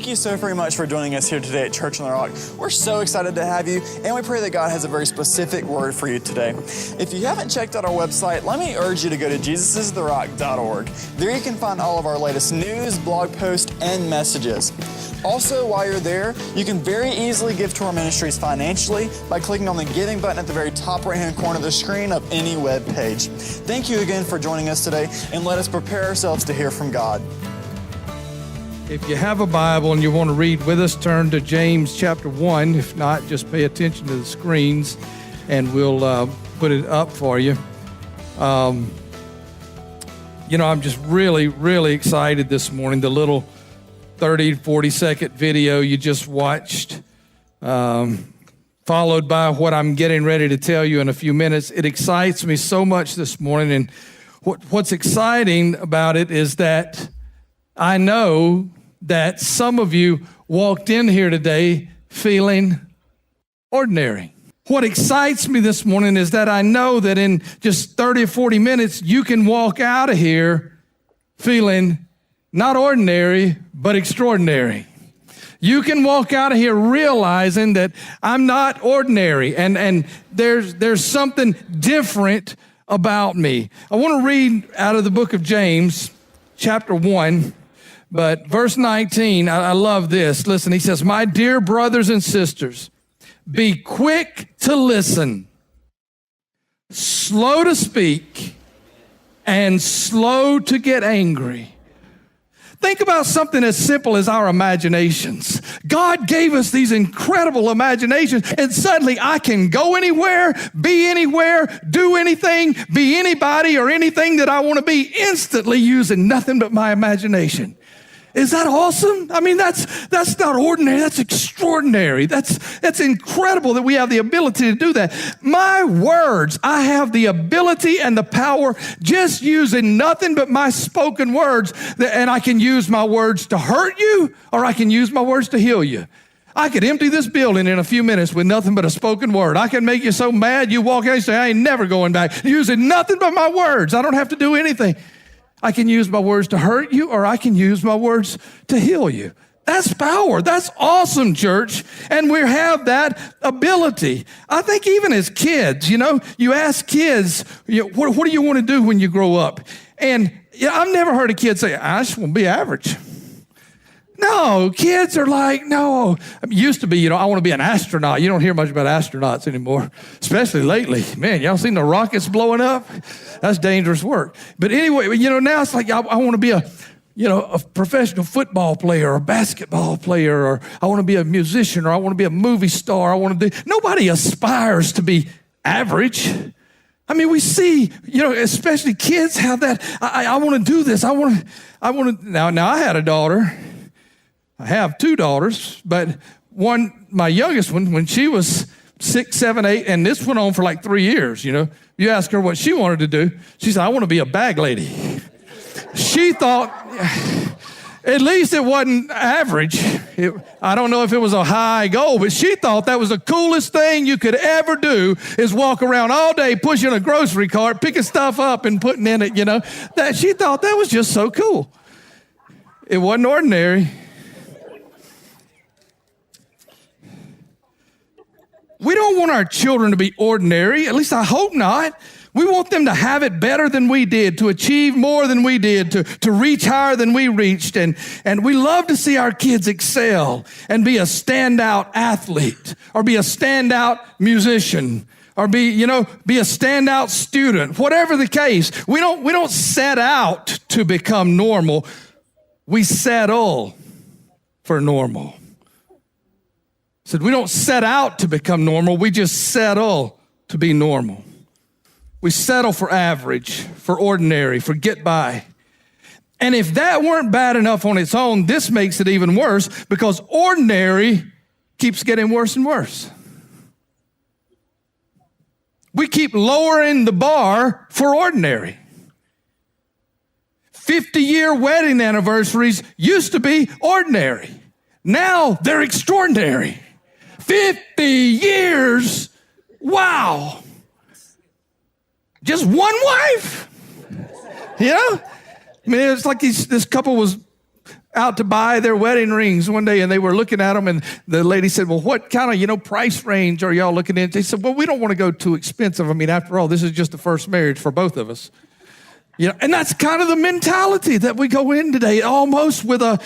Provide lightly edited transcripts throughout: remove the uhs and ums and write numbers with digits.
you so very much for joining us here today at Church on the Rock. We're so excited to have you, and we pray that God has a very specific word for you today. If you haven't checked out our website, let me urge you to go to jesusistherock.org. There you can find all of our latest news, blog posts, and messages. Also, while you're there, you can very easily give to our ministries financially by clicking on the giving button at the very top right-hand corner of the screen of any web page. Thank you again for joining us today, and let us prepare ourselves to hear from God. If you have a Bible and you want to read with us, turn to James chapter 1. If not, just pay attention to the screens and we'll put it up for you. I'm just really excited this morning. The little 30, 40-second video you just watched, followed by what I'm getting ready to tell you in a few minutes. It excites me so much this morning. And what's exciting about it is that I know that some of you walked in here today feeling ordinary. What excites me this morning is that I know that in just 30 or 40 minutes, you can walk out of here feeling not ordinary, but extraordinary. You can walk out of here realizing that I'm not ordinary and there's something different about me. I want to read out of the book of James, chapter 1. But verse 19, I love this. Listen, he says, "My dear brothers and sisters, be quick to listen, slow to speak, and slow to get angry." Think about something as simple as our imaginations. God gave us these incredible imaginations, and suddenly I can go anywhere, be anywhere, do anything, be anybody or anything that I want to be instantly using nothing but my imagination. Is that awesome? I mean, that's not ordinary. That's extraordinary. That's incredible that we have the ability to do that. My words, I have the ability and the power just using nothing but my spoken words, and I can use my words to hurt you, or I can use my words to heal you. I could empty this building in a few minutes with nothing but a spoken word. I can make you so mad you walk out and say, "I ain't never going back," using nothing but my words. I don't have to do anything. I can use my words to hurt you, or I can use my words to heal you. That's power. That's awesome, church. And we have that ability. I think even as kids, you ask kids, what do you want to do when you grow up? And I've never heard a kid say, "I just want to be average." No, kids are like, no. It used to be, I want to be an astronaut. You don't hear much about astronauts anymore, especially lately. Man, y'all seen the rockets blowing up? That's dangerous work. But anyway, now it's like I want to be a professional football player or a basketball player, or I want to be a musician, or I want to be a movie star. Nobody aspires to be average. I mean, we see, especially kids have that. I want to do this. I want to. Now I had a daughter. I have two daughters, but my youngest one, when she was 6, 7, 8, and this went on for like 3 years, You ask her what she wanted to do. She said, "I want to be a bag lady." She thought, at least it wasn't average. I don't know if it was a high goal, but she thought that was the coolest thing you could ever do, is walk around all day pushing a grocery cart, picking stuff up and putting in it, That she thought that was just so cool. It wasn't ordinary. We don't want our children to be ordinary. At least I hope not. We want them to have it better than we did, to achieve more than we did, to reach higher than we reached. And we love to see our kids excel and be a standout athlete, or be a standout musician, or be a standout student. Whatever the case, we don't set out to become normal. We settle for normal. Said we don't set out to become normal, we just settle to be normal. We settle for average, for ordinary, for get by. And if that weren't bad enough on its own, this makes it even worse, because ordinary keeps getting worse and worse. We keep lowering the bar for ordinary. 50-year wedding anniversaries used to be ordinary. Now they're extraordinary. 50 years, wow. Just one wife? I mean, it's like this couple was out to buy their wedding rings one day, and they were looking at them, and the lady said, well, what kind of, price range are y'all looking at? They said, well, we don't want to go too expensive. I mean, after all, this is just the first marriage for both of us. And that's kind of the mentality that we go in today, almost with a,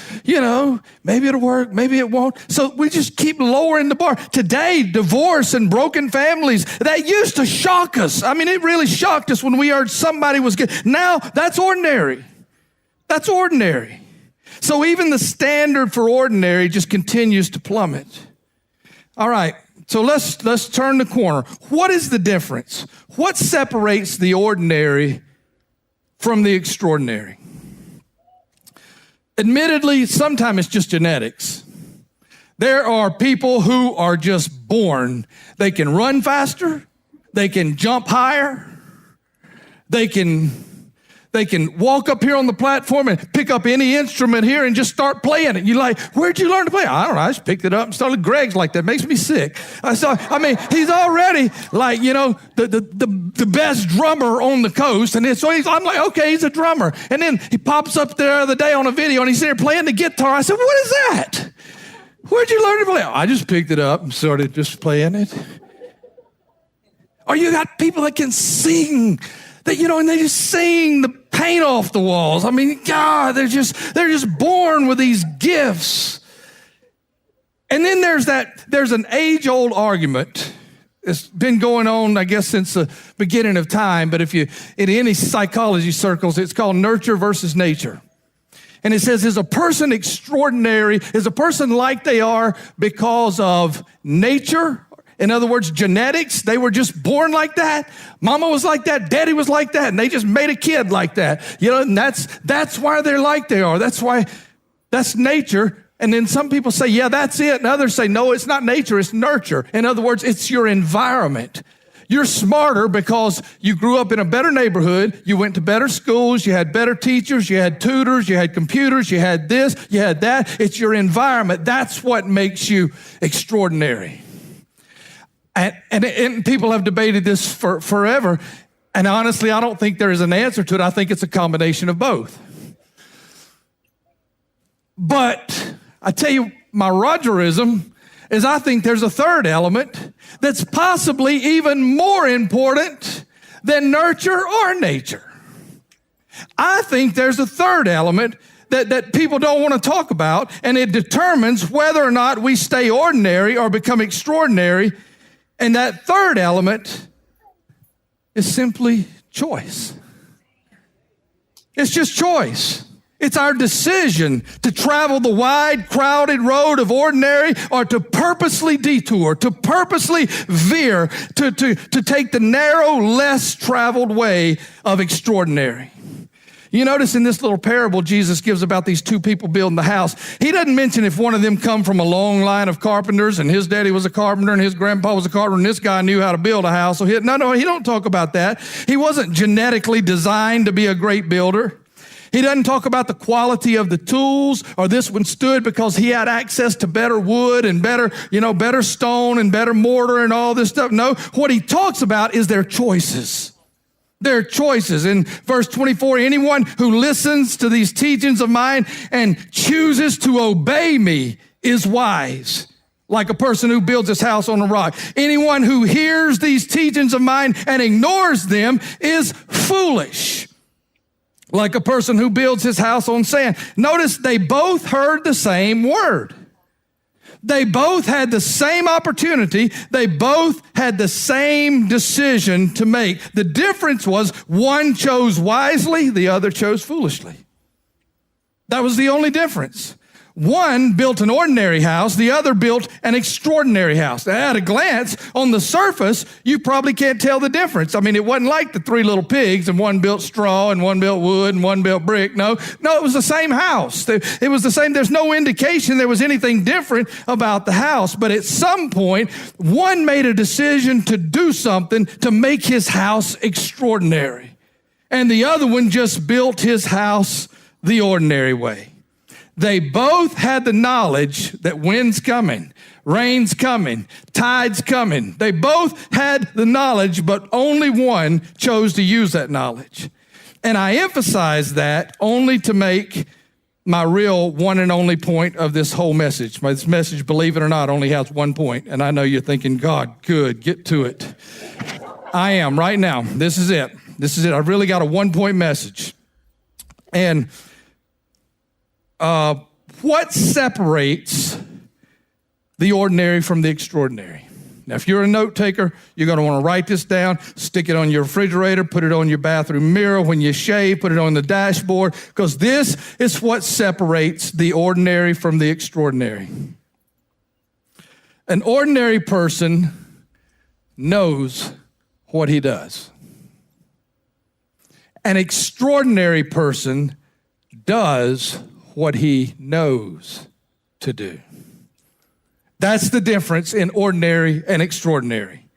maybe it'll work, maybe it won't. So we just keep lowering the bar. Today, divorce and broken families, that used to shock us. I mean, it really shocked us when we heard somebody was good. Now, that's ordinary. That's ordinary. So even the standard for ordinary just continues to plummet. All right, so let's turn the corner. What is the difference? What separates the ordinary from the extraordinary? Admittedly, sometimes it's just genetics. There are people who are just born. They can run faster. They can jump higher. They can walk up here on the platform and pick up any instrument here and just start playing it. You're like, where'd you learn to play? I don't know. I just picked it up and started. Greg's like that. Makes me sick. He's already like, the best drummer on the coast. And I'm like, okay, he's a drummer. And then he pops up there the other day on a video and he's there playing the guitar. I said, what is that? Where'd you learn to play? I just picked it up and started just playing it. Or you got people that can sing. And they just sing the paint off the walls. I mean, God, they're just born with these gifts. And then there's an age-old argument. It's been going on, I guess, since the beginning of time. But if you, in any psychology circles, it's called nurture versus nature. And it says, is a person extraordinary? Is a person like they are because of nature? In other words, genetics, they were just born like that. Mama was like that, daddy was like that, and they just made a kid like that. And that's why they're like they are. That's nature. And then some people say, yeah, that's it. And others say, no, it's not nature, it's nurture. In other words, it's your environment. You're smarter because you grew up in a better neighborhood, you went to better schools, you had better teachers, you had tutors, you had computers, you had this, you had that. It's your environment. That's what makes you extraordinary. And people have debated this for forever. And honestly, I don't think there is an answer to it. I think it's a combination of both. But I tell you, my Rogerism is I think there's a third element that's possibly even more important than nurture or nature. I think there's a third element that people don't want to talk about, and it determines whether or not we stay ordinary or become extraordinary. And that third element is simply choice. It's just choice. It's our decision to travel the wide, crowded road of ordinary or to purposely detour, to purposely veer, to take the narrow, less traveled way of extraordinary. You notice in this little parable Jesus gives about these two people building the house, he doesn't mention if one of them come from a long line of carpenters and his daddy was a carpenter and his grandpa was a carpenter and this guy knew how to build a house. So he don't talk about that. He wasn't genetically designed to be a great builder. He doesn't talk about the quality of the tools or this one stood because he had access to better wood and better stone and better mortar and all this stuff. No, what he talks about is their choices. Their choices. In verse 24, anyone who listens to these teachings of mine and chooses to obey me is wise, like a person who builds his house on a rock. Anyone who hears these teachings of mine and ignores them is foolish, like a person who builds his house on sand. Notice they both heard the same word. They both had the same opportunity. They both had the same decision to make. The difference was one chose wisely, the other chose foolishly. That was the only difference. One built an ordinary house, the other built an extraordinary house. Now, at a glance, on the surface, you probably can't tell the difference. I mean, it wasn't like the three little pigs and one built straw and one built wood and one built brick. No, it was the same house. It was the same. There's no indication there was anything different about the house. But at some point, one made a decision to do something to make his house extraordinary. And the other one just built his house the ordinary way. They both had the knowledge that wind's coming, rain's coming, tide's coming. They both had the knowledge, but only one chose to use that knowledge. And I emphasize that only to make my real one and only point of this whole message. This message, believe it or not, only has one point. And I know you're thinking, God, good, get to it. I am right now. This is it. This is it. I've really got a one-point message. And what separates the ordinary from the extraordinary? Now, if you're a note taker, you're going to want to write this down, stick it on your refrigerator, put it on your bathroom mirror. When you shave, put it on the dashboard, because this is what separates the ordinary from the extraordinary. An ordinary person knows what he does. An extraordinary person does what he knows to do. That's the difference in ordinary and extraordinary.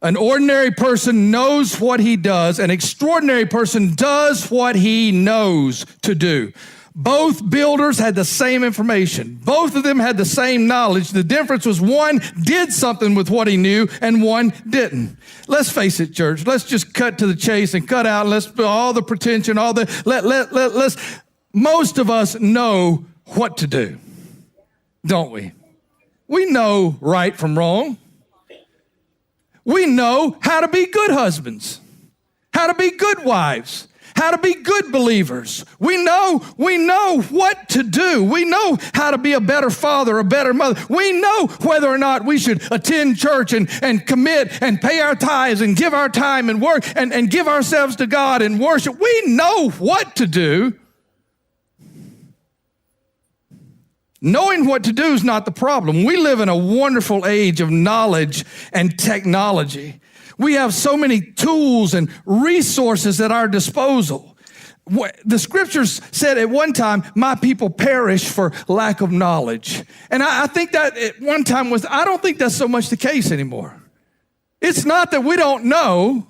An ordinary person knows what he does. An extraordinary person does what he knows to do. Both builders had the same information. Both of them had the same knowledge. The difference was one did something with what he knew and one didn't. Let's face it, church. Let's just cut to the chase and cut out. Let's all the pretension, let's. Most of us know what to do, don't we? We know right from wrong. We know how to be good husbands, how to be good wives, how to be good believers. We know what to do. We know how to be a better father, a better mother. We know whether or not we should attend church and commit and pay our tithes and give our time and work and give ourselves to God and worship. We know what to do. Knowing what to do is not the problem. We live in a wonderful age of knowledge and technology. We have so many tools and resources at our disposal. The scriptures said at one time, my people perish for lack of knowledge. And I think that at one time I don't think that's so much the case anymore. It's not that we don't know.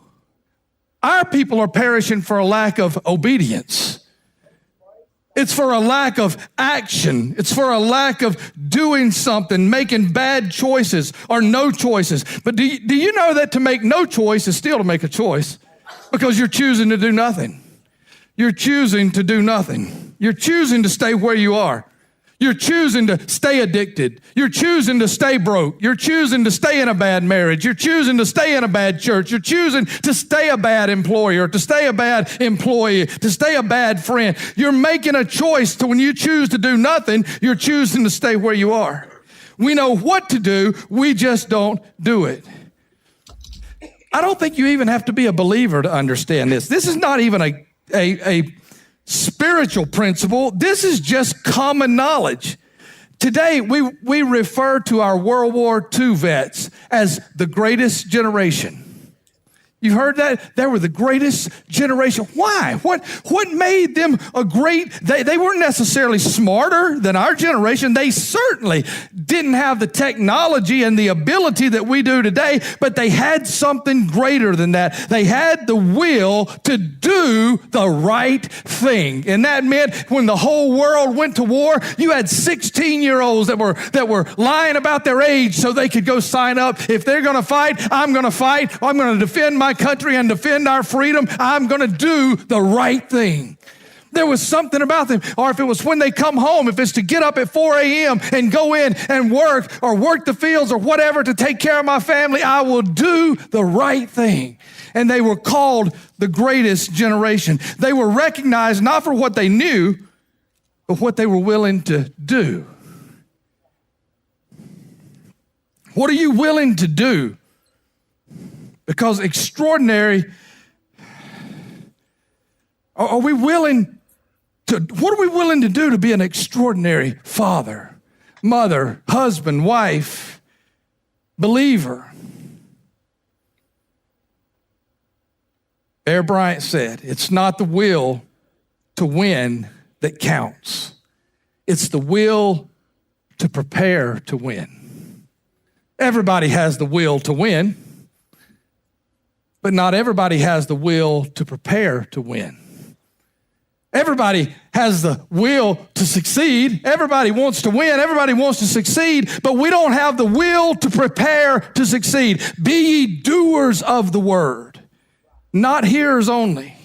Our people are perishing for a lack of obedience. It's for a lack of action. It's for a lack of doing something, making bad choices or no choices. But do you know that to make no choice is still to make a choice? Because you're choosing to do nothing. You're choosing to do nothing. You're choosing to stay where you are. You're choosing to stay addicted. You're choosing to stay broke. You're choosing to stay in a bad marriage. You're choosing to stay in a bad church. You're choosing to stay a bad employer, to stay a bad employee, to stay a bad friend. You're making a choice to when you choose to do nothing, you're choosing to stay where you are. We know what to do. We just don't do it. I don't think you even have to be a believer to understand this. This is not even a spiritual principle. This is just common knowledge. Today, we refer to our World War II vets as the greatest generation. You heard that? They were the greatest generation. Why? What made them a great? They weren't necessarily smarter than our generation. They certainly didn't have the technology and the ability that we do today, but they had something greater than that. They had the will to do the right thing. And that meant when the whole world went to war, you had 16-year-olds that were lying about their age so they could go sign up. If they're going to fight, I'm going to fight. I'm going to defend my country and defend our freedom. I'm going to do the right thing. There was something about them. Or if it was when they come home, if it's to get up at 4 a.m. and go in and work or work the fields or whatever to take care of my family, I will do the right thing. And they were called the greatest generation. They were recognized not for what they knew, but what they were willing to do. What are you willing to do? Because extraordinary, what are we willing to do to be an extraordinary father, mother, husband, wife, believer? Bear Bryant said, it's not the will to win that counts. It's the will to prepare to win. Everybody has the will to win. But not everybody has the will to prepare to win. Everybody has the will to succeed. Everybody wants to win. Everybody wants to succeed, but we don't have the will to prepare to succeed. Be ye doers of the word, not hearers only.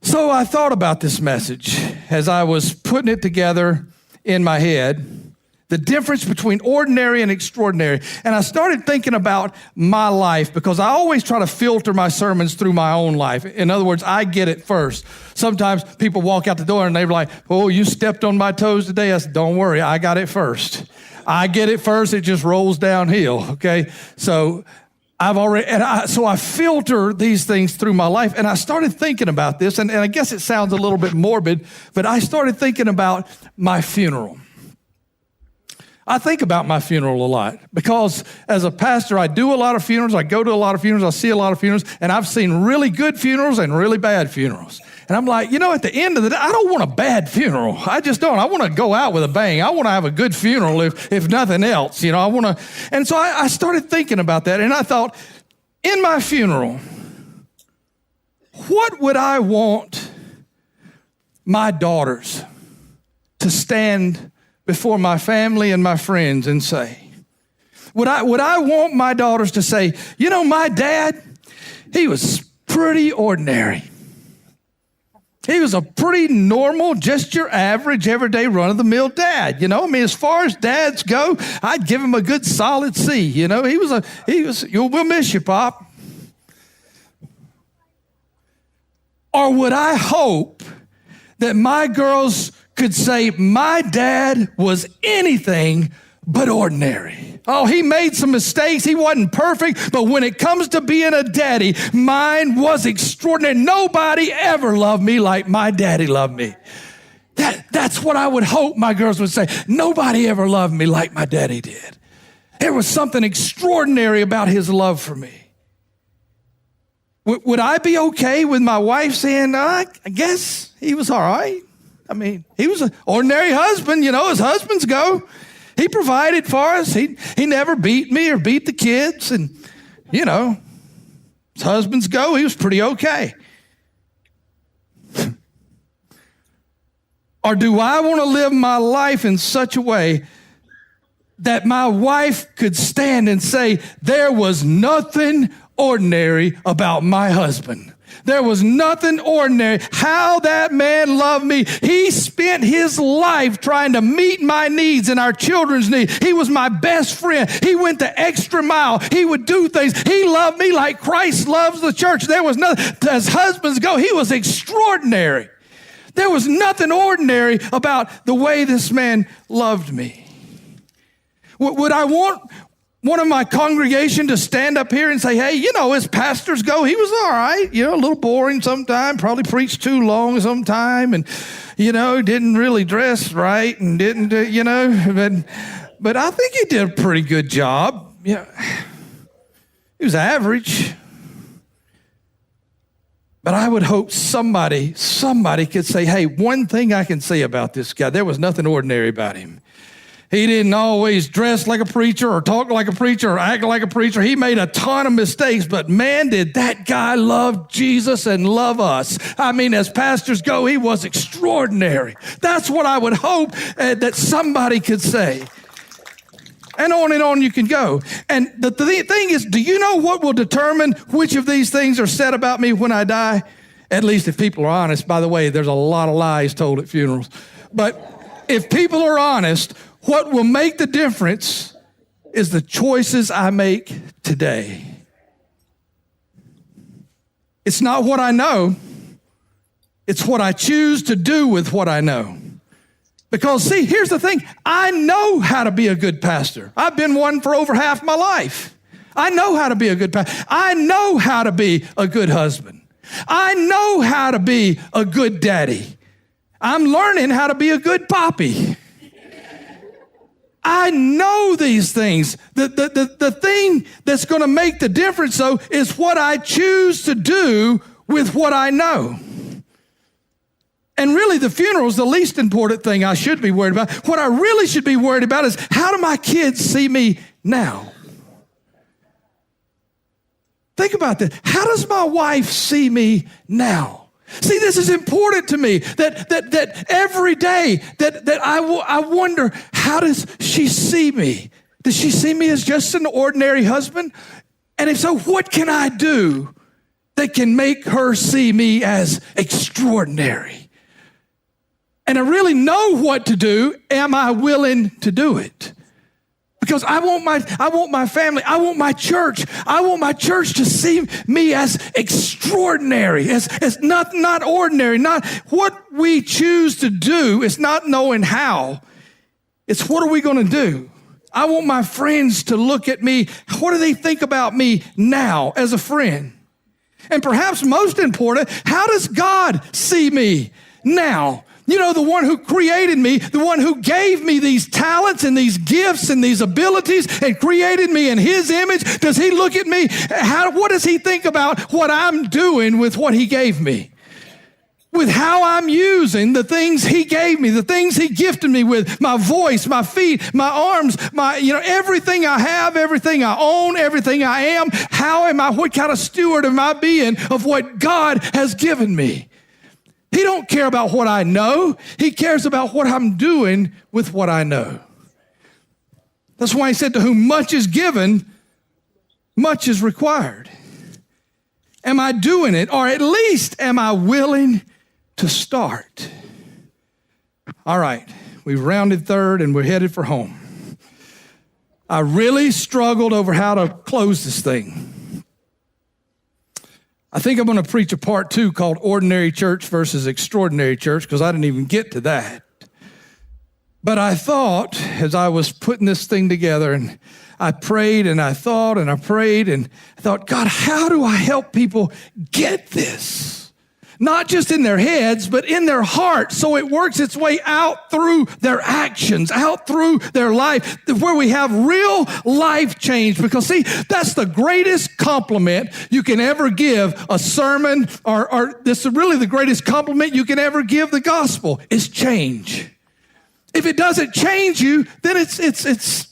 So I thought about this message, as I was putting it together in my head, the difference between ordinary and extraordinary. And I started thinking about my life because I always try to filter my sermons through my own life. In other words, I get it first. Sometimes people walk out the door and they're like, oh, you stepped on my toes today. I said, don't worry, I got it first. I get it first, it just rolls downhill, okay? So I filter these things through my life, and I started thinking about this, and I guess it sounds a little bit morbid, but I started thinking about my funeral. I think about my funeral a lot because as a pastor, I do a lot of funerals, I go to a lot of funerals, I see a lot of funerals, and I've seen really good funerals and really bad funerals. And I'm like, at the end of the day, I don't want a bad funeral. I just don't. I want to go out with a bang. I want to have a good funeral if nothing else. And so I started thinking about that, and I thought, in my funeral, what would I want my daughters to stand before my family and my friends and say? Would I want my daughters to say, my dad, he was pretty ordinary. He was a pretty normal, just your average, everyday, run-of-the-mill dad. As far as dads go, I'd give him a good solid C. We'll miss you, Pop. Or would I hope that my girls could say, my dad was anything but ordinary? Oh, he made some mistakes. He wasn't perfect, but when it comes to being a daddy, mine was extraordinary. Nobody ever loved me like my daddy loved me. That's what I would hope my girls would say. Nobody ever loved me like my daddy did. There was something extraordinary about his love for me. Would I be okay with my wife saying, I guess he was all right? He was an ordinary husband, as husbands go. He provided for us. He never beat me or beat the kids. And, as husbands go, he was pretty okay. Or do I want to live my life in such a way that my wife could stand and say, there was nothing ordinary about my husband? There was nothing ordinary. How that man loved me. He spent his life trying to meet my needs and our children's needs. He was my best friend. He went the extra mile. He would do things. He loved me like Christ loves the church. There was nothing, as husbands go, he was extraordinary. There was nothing ordinary about the way this man loved me. Would I want one of my congregation to stand up here and say, hey, as pastors go, he was all right, a little boring sometime, probably preached too long sometime, and, didn't really dress right and didn't, but I think he did a pretty good job. He was average. But I would hope somebody could say, hey, one thing I can say about this guy, there was nothing ordinary about him. He didn't always dress like a preacher or talk like a preacher or act like a preacher. He made a ton of mistakes, but man, did that guy love Jesus and love us. As pastors go, he was extraordinary. That's what I would hope that somebody could say. And on you can go. And the thing is, do you know what will determine which of these things are said about me when I die? At least if people are honest. By the way, there's a lot of lies told at funerals. But if people are honest, what will make the difference is the choices I make today. It's not what I know. It's what I choose to do with what I know. Because, see, here's the thing. I know how to be a good pastor. I've been one for over half my life. I know how to be a good pastor. I know how to be a good husband. I know how to be a good daddy. I'm learning how to be a good poppy. I know these things. The thing that's going to make the difference, though, is what I choose to do with what I know. And really, the funeral is the least important thing I should be worried about. What I really should be worried about is, how do my kids see me now? Think about that. How does my wife see me now? See, this is important to me, that every day that I wonder, how does she see me? Does she see me as just an ordinary husband? And if so, what can I do that can make her see me as extraordinary? and I really know what to do, am I willing to do it? Because I want my family, I want my church to see me as extraordinary, as not ordinary, not what we choose to do. It's not knowing how. It's what are we going to do? I want my friends to look at me. What do they think about me now as a friend? And perhaps most important, how does God see me now? You know, the one who created me, the one who gave me these talents and these gifts and these abilities and created me in his image. Does he look at me? What does he think about what I'm doing with what he gave me? With how I'm using the things he gave me, the things he gifted me with, my voice, my feet, my arms, everything I have, everything I own, everything I am. What kind of steward am I being of what God has given me? He don't care about what I know. He cares about what I'm doing with what I know. That's why he said, to whom much is given, much is required. Am I doing it? Or at least am I willing to start? All right, we've rounded third and we're headed for home. I really struggled over how to close this thing. I think I'm going to preach a part 2 called Ordinary Church versus Extraordinary Church, because I didn't even get to that. But I thought, as I was putting this thing together, and I prayed and I thought and I prayed and I thought, God, how do I help people get this? Not just in their heads, but in their heart, so it works its way out through their actions, out through their life, where we have real life change. Because see, that's the greatest compliment you can ever give a sermon, or this is really the greatest compliment you can ever give the gospel, is change. If it doesn't change you, then it's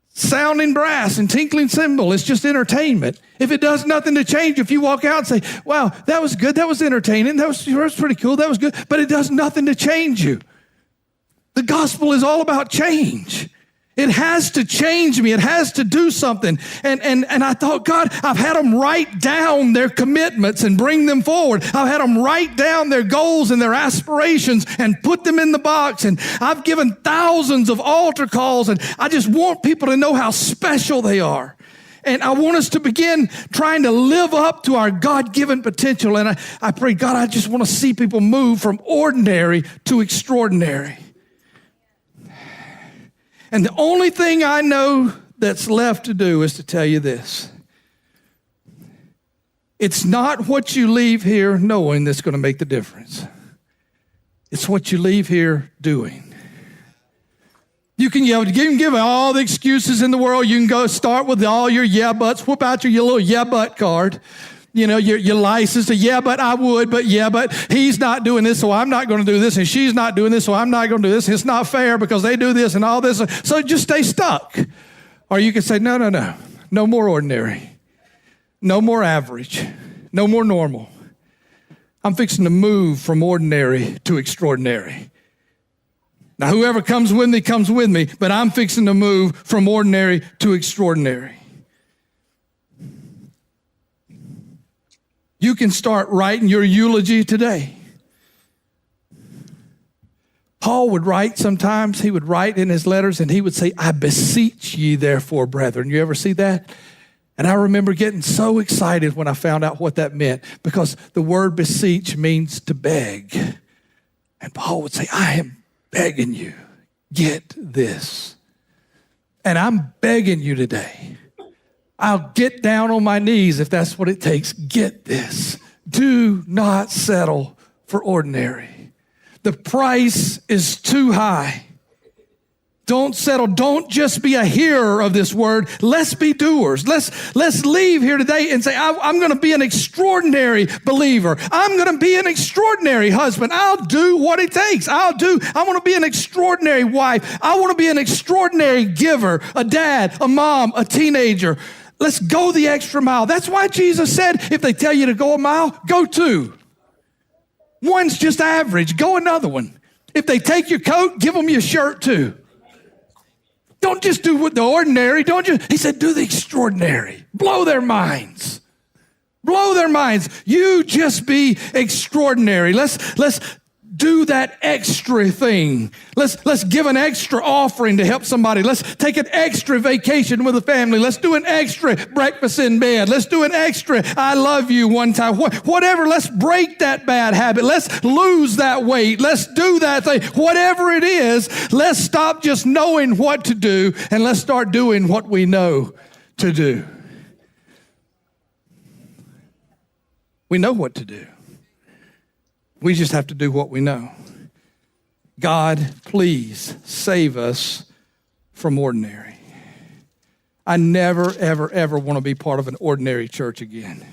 sounding brass and tinkling cymbal. It's just entertainment. If it does nothing to change, if you walk out and say, wow, that was good, that was entertaining, that was pretty cool, that was good, but it does nothing to change you. The gospel is all about change. It has to change me. It has to do something. And I thought, God, I've had them write down their commitments and bring them forward. I've had them write down their goals and their aspirations and put them in the box. And I've given thousands of altar calls, and I just want people to know how special they are. And I want us to begin trying to live up to our God-given potential. And I pray, God, I just want to see people move from ordinary to extraordinary. And the only thing I know that's left to do is to tell you this. It's not what you leave here knowing that's going to make the difference. It's what you leave here doing. You can give all the excuses in the world. You can go start with all your yeah buts. Whip out your little yeah but card. Your license to, yeah, but I would, but yeah, but he's not doing this, so I'm not going to do this, and she's not doing this, so I'm not going to do this. It's not fair because they do this and all this. So just stay stuck. Or you can say, no. No more ordinary. No more average. No more normal. I'm fixing to move from ordinary to extraordinary. Now, whoever comes with me, but I'm fixing to move from ordinary to extraordinary. You can start writing your eulogy today. Paul would write sometimes. He would write in his letters and he would say, I beseech ye therefore, brethren. You ever see that? And I remember getting so excited when I found out what that meant, because the word beseech means to beg. And Paul would say, I am begging you, get this. And I'm begging you today. I'll get down on my knees if that's what it takes. Get this. Do not settle for ordinary. The price is too high. Don't settle. Don't just be a hearer of this word. Let's be doers. Let's leave here today and say, I'm going to be an extraordinary believer. I'm going to be an extraordinary husband. I'll do what it takes. I want to be an extraordinary wife. I want to be an extraordinary giver, a dad, a mom, a teenager. Let's go the extra mile. That's why Jesus said, if they tell you to go a mile, go 2. One's just average. Go another one. If they take your coat, give them your shirt too. Don't just do the ordinary. He said, do the extraordinary. Blow their minds. Blow their minds. You just be extraordinary. Let's do that extra thing. Let's give an extra offering to help somebody. Let's take an extra vacation with the family. Let's do an extra breakfast in bed. Let's do an extra I love you one time. Whatever, let's break that bad habit. Let's lose that weight. Let's do that thing. Whatever it is, let's stop just knowing what to do and let's start doing what we know to do. We know what to do. We just have to do what we know. God, please save us from ordinary. I never, ever, ever want to be part of an ordinary church again.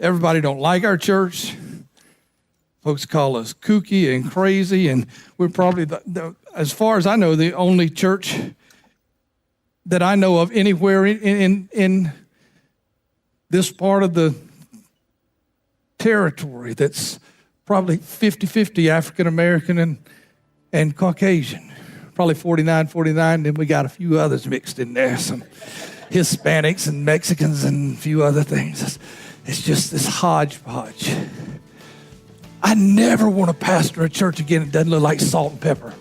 Everybody don't like our church. Folks call us kooky and crazy, and we're probably, as far as I know, the only church that I know of anywhere in this part of the territory that's probably 50-50 African-American and Caucasian. Probably 49, then we got a few others mixed in there, some Hispanics and Mexicans and a few other things. It's just this hodgepodge. I never want to pastor a church again that doesn't look like salt and pepper.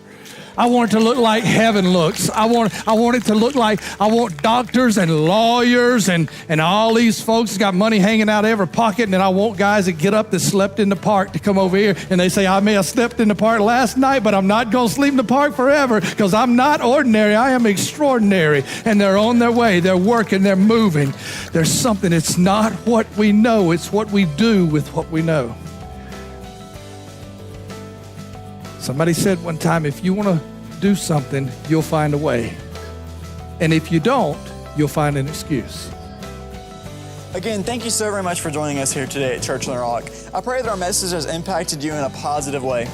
I want it to look like heaven looks. I want it to look like, I want doctors and lawyers and all these folks got money hanging out of every pocket, and then I want guys that get up that slept in the park to come over here and they say, I may have slept in the park last night, but I'm not going to sleep in the park forever because I'm not ordinary. I am extraordinary. And they're on their way. They're working. They're moving. There's something. It's not what we know. It's what we do with what we know. Somebody said one time, if you want to do something, you'll find a way. And if you don't, you'll find an excuse. Again, thank you so very much for joining us here today at Church on the Rock. I pray that our message has impacted you in a positive way.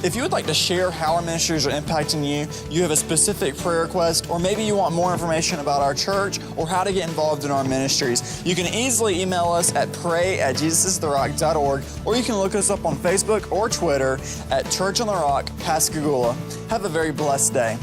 If you would like to share how our ministries are impacting you, you have a specific prayer request, or maybe you want more information about our church or how to get involved in our ministries, you can easily email us at pray@jesusistherock.org, or you can look us up on Facebook or Twitter at Church on the Rock, Pascagoula. Have a very blessed day.